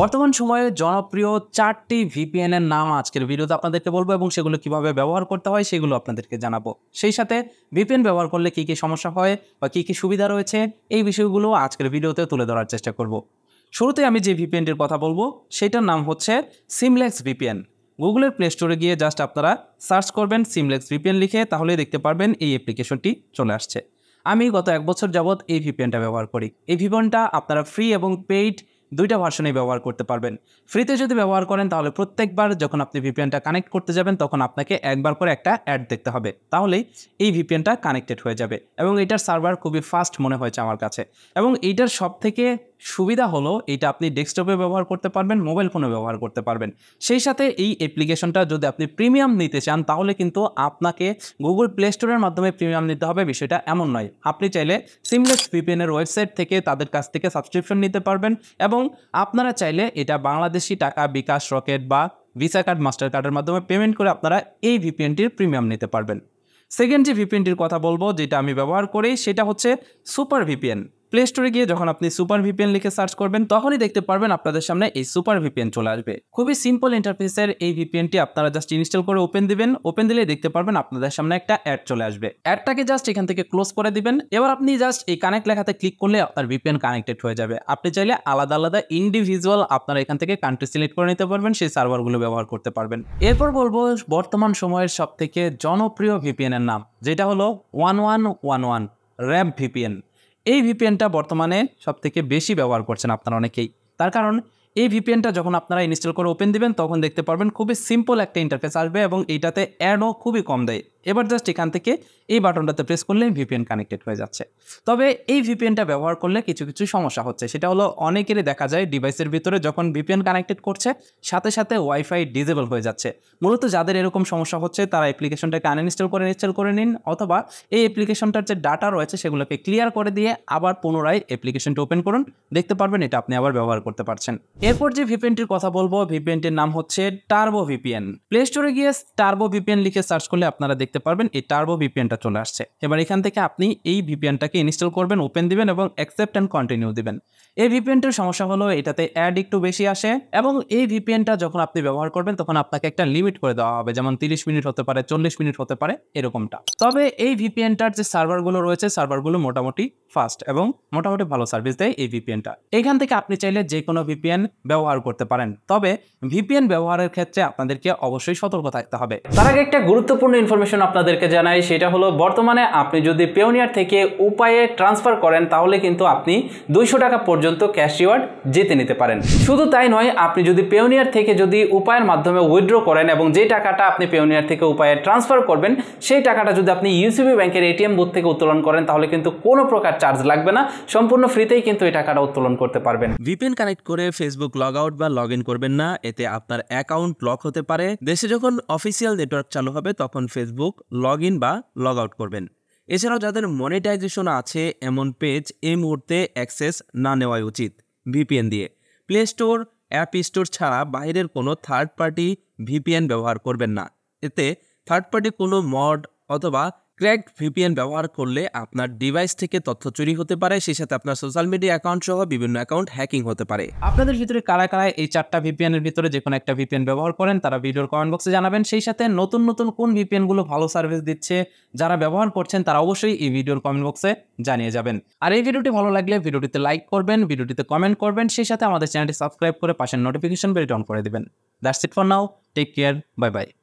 বর্তমান সময়ে জনপ্রিয় 4টি ভিপিএন এর নাম আজকের ভিডিওতে আপনাদেরকে বলবো এবং সেগুলো কিভাবে ব্যবহার করতে হয় সেগুলো আপনাদেরকে জানাবো। সেই সাথে ভিপিএন ব্যবহার করলে কি সমস্যা হয় বা কি সুবিধা রয়েছে এই বিষয়গুলো আজকের ভিডিওতে তুলে ধরার চেষ্টা করব। শুরুতে আমি যে ভিপিএনটির কথা বলবো সেটার নাম হচ্ছে সিমলেক্স ভিপিএন। গুগলের প্লে স্টোরে গিয়ে জাস্ট আপনারা সার্চ করবেন সিমলেক্স ভিপিএন লিখে, তাহলে দেখতে পারবেন এই অ্যাপ্লিকেশনটি চলে আসছে। আমি গত 1 বছর যাবৎ এই ভিপিএনটা ব্যবহার করি। এই ভিপিএনটা আপনারা ফ্রি এবং পেইড দুইটা ভার্সনেই ব্যবহার করতে পারবেন। ফ্রিতে যদি ব্যবহার করেন তাহলে প্রত্যেকবার যখন আপনি ভিপিএনটা কানেক্ট করতে যাবেন তখন আপনাকে একবার করে একটা অ্যাড দেখতে হবে, তাহলেই এই ভিপিএনটা কানেক্টেড হয়ে যাবে এবং এটার সার্ভার খুবই ফাস্ট মনে হয়েছে আমার কাছে। এবং এইটার সবথেকে সুবিধা হলো এটা আপনি ডেস্কটপে ব্যবহার করতে পারবেন, মোবাইল ফোনে ব্যবহার করতে পারবেন। সেই সাথে এই অ্যাপ্লিকেশনটা যদি আপনি প্রিমিয়াম নিতে চান তাহলে কিন্তু আপনাকে গুগল প্লে স্টোরের মাধ্যমে প্রিমিয়াম নিতে হবে, বিষয়টা এমন নয়। আপনি চাইলে সিমলেক্স ভিপিএনের ওয়েবসাইট থেকে তাদের কাছ থেকে সাবস্ক্রিপশন নিতে পারবেন এবং আপনারা চাইলে এটা বাংলাদেশি টাকা, বিকাশ, রকেট বা ভিসা কার্ড, মাস্টার কার্ডের মাধ্যমে পেমেন্ট করে আপনারা এই ভিপিএনটির প্রিমিয়াম নিতে পারবেন। সেকেন্ড যে ভিপিএনটির কথা বলবো যেটা আমি ব্যবহার করি সেটা হচ্ছে সুপার ভিপিএন। প্লে স্টোরে গিয়ে যখন আপনি সুপার ভিপিএন লিখে সার্চ করবেন তখনই দেখতে পারবেন আপনাদের সামনে এই সুপার ভিপিএন চলে আসবে। খুবই সিম্পল ইন্টারফেসের এই ভিপিএনটি আপনারা জাস্ট ইনস্টল করে ওপেন দিবেন। ওপেন দিলে দেখতে পারবেন আপনাদের সামনে একটা অ্যাড চলে আসবে। অ্যাডটাকে জাস্ট এখান থেকে ক্লোজ করে দিবেন। এবার আপনি জাস্ট এই কানেক্ট লেখাতে ক্লিক করলে আপনার ভিপিএন কানেক্টেড হয়ে যাবে। আপনি চাইলে আলাদা আলাদা ইন্ডিভিজুয়াল আপনারা এখান থেকে কান্ট্রি সিলেক্ট করে নিতে পারবেন, সেই সার্ভারগুলো ব্যবহার করতে পারবেন। এরপর বলবো বর্তমান সময়ের সবথেকে জনপ্রিয় ভিপিএন এর নাম, যেটা হলো 1111 র্যাম্প ভিপিএন। এই ভিপিএনটা বর্তমানে সবথেকে বেশি ব্যবহার করছেন আপনারা অনেকেই। তার কারণ এই ভিপিএনটা যখন আপনারা ইনস্টল করে ওপেন দিবেন তখন দেখতে পারবেন খুবই সিম্পল একটা ইন্টারফেস আসবে এবং এইটাতে অ্যাডও খুবই কম দেয়। এবার জাস্ট এখান থেকে এই বাটনটাতে প্রেস করলে ভিপিএন কানেক্টেড হয়ে যাচ্ছে। তবে এই ভিপিএনটা ব্যবহার করলে কিছু সমস্যা হচ্ছে। সেটা হলো অনেকেরই দেখা যায় ডিভাইসের ভিতরে যখন ভিপিএন কানেক্টেড করছে সাথে সাথে ওয়াইফাই ডিসেবল হয়ে যাচ্ছে। মূলত যাদের এরকম সমস্যা হচ্ছে তারা অ্যাপ্লিকেশনটাকে আনইনস্টল করে ইনস্টল করে নিন, অথবা এই অ্যাপ্লিকেশনটার যে ডাটা রয়েছে সেগুলোকে ক্লিয়ার করে দিয়ে আবার পুনরায় অ্যাপ্লিকেশনটা ওপেন করুন, দেখতে পারবেন এটা আপনি আবার ব্যবহার করতে পারছেন। এরপর যে ভিপিএনটির কথা বলবো ভিপিএনটির নাম হচ্ছে টার্বো ভিপিএন। প্লে স্টোরে গিয়ে টার্বো ভিপিএন লিখে সার্চ করলে আপনারা দেখতে পারবেন এই টার্বো ভিপিএনটা চলে আসছে। এবার এখান থেকে আপনি এই ভিপিএনটাকে ইনস্টল করবেন, ওপেন দিবেন এবং অ্যাকসেপ্ট অ্যান্ড কন্টিনিউ দিবেন। এই ভিপিএনটার সমস্যা হলো এটাতে অ্যাড একটু বেশি আসে এবং এই ভিপিএনটা যখন আপনি ব্যবহার করবেন তখন আপনাকে একটা লিমিট করে দেওয়া হবে, যেমন 30 মিনিট হতে পারে, 40 মিনিট হতে পারে, এরকমটা। তবে এই ভিপিএনটার যে সার্ভারগুলো রয়েছে সার্ভারগুলো মোটামুটি ফাস্ট এবং মোটামুটি ভালো সার্ভিস দেয় এই ভিপিএনটা। এখান থেকে আপনি চাইলে যে কোনো ভিপিএন ব্যবহার করতে পারেন, তবে ভিপিএন ব্যবহারের ক্ষেত্রে আপনাদেরকে অবশ্যই সতর্ক থাকতে হবে। তার আগে একটা গুরুত্বপূর্ণ ইনফরমেশন আপনাদেরকে জানাই, সেটা হলো বর্তমানে আপনি যদি পেওনিয়ার থেকে উপায়ে ট্রান্সফার করেন তাহলে কিন্তু আপনি 200 টাকা পর্যন্ত ক্যাশ রিওয়ার্ড জিতে নিতে পারেন। শুধু তাই নয়, আপনি যদি পেওনিয়ার থেকে যদি উপায়ের মাধ্যমে উইথড্র করেন এবং যে টাকাটা আপনি পেওনিয়ার থেকে উপায়ে ট্রান্সফার করবেন সেই টাকাটা যদি আপনি ইউসিবি ব্যাংকের এটিএম বুথ থেকে উত্তোলন করেন তাহলে কিন্তু কোনো প্রকার চার্জ লাগবে না, সম্পূর্ণ ফ্রিতেই কিন্তু এই টাকাটা উত্তোলন করতে পারবেন। ভিপিএন কানেক্ট করে ফেসবুক লগ আউট বা লগ ইন করবেন না, এতে আপনার অ্যাকাউন্ট লক হতে পারে। দেশে যখন অফিসিয়াল নেটওয়ার্ক চালু হবে তখন ফেসবুক লগ ইন বা লগ আউট করবেন। এছাড়াও যাদের মনিটাইজেশন আছে এমন পেজ এই মুহূর্তে অ্যাক্সেস না নেওয়াই উচিত ভিপিএন দিয়ে। প্লে স্টোর, অ্যাপ স্টোর ছাড়া বাইরের কোনো থার্ড পার্টি ভিপিএন ব্যবহার করবেন না। এতে থার্ড পার্টি কোনো মড অথবা ক্র্যাকড ভিপিএন ব্যবহার করলে আপনার ডিভাইস থেকে তথ্য চুরি হতে পারে, সেই সাথে আপনার সোশ্যাল মিডিয়া অ্যাকাউন্ট সহ বিভিন্ন অ্যাকাউন্ট হ্যাকিং হতে পারে। আপনাদের ভিতরে কারা কারা এই 4টা ভিপিএন এর ভিতরে যে কোনো একটা ভিপিএন ব্যবহার করেন তারা ভিডিওর কমেন্ট বক্সে জানাবেন। সেই সাথে নতুন নতুন কোন ভিপিএন গুলো ভালো সার্ভিস দিচ্ছে যারা ব্যবহার করছেন তারা অবশ্যই এই ভিডিওর কমেন্ট বক্সে জানিয়ে যাবেন। আর এই ভিডিওটি ভালো লাগলে ভিডিওটিতে লাইক করবেন, ভিডিওটিতে কমেন্ট করবেন, সেই সাথে আমাদের চ্যানেলটি সাবস্ক্রাইব করে পাশের নোটিফিকেশন বেলটি অন করে দিবেন। That's it for now, take care, bye by.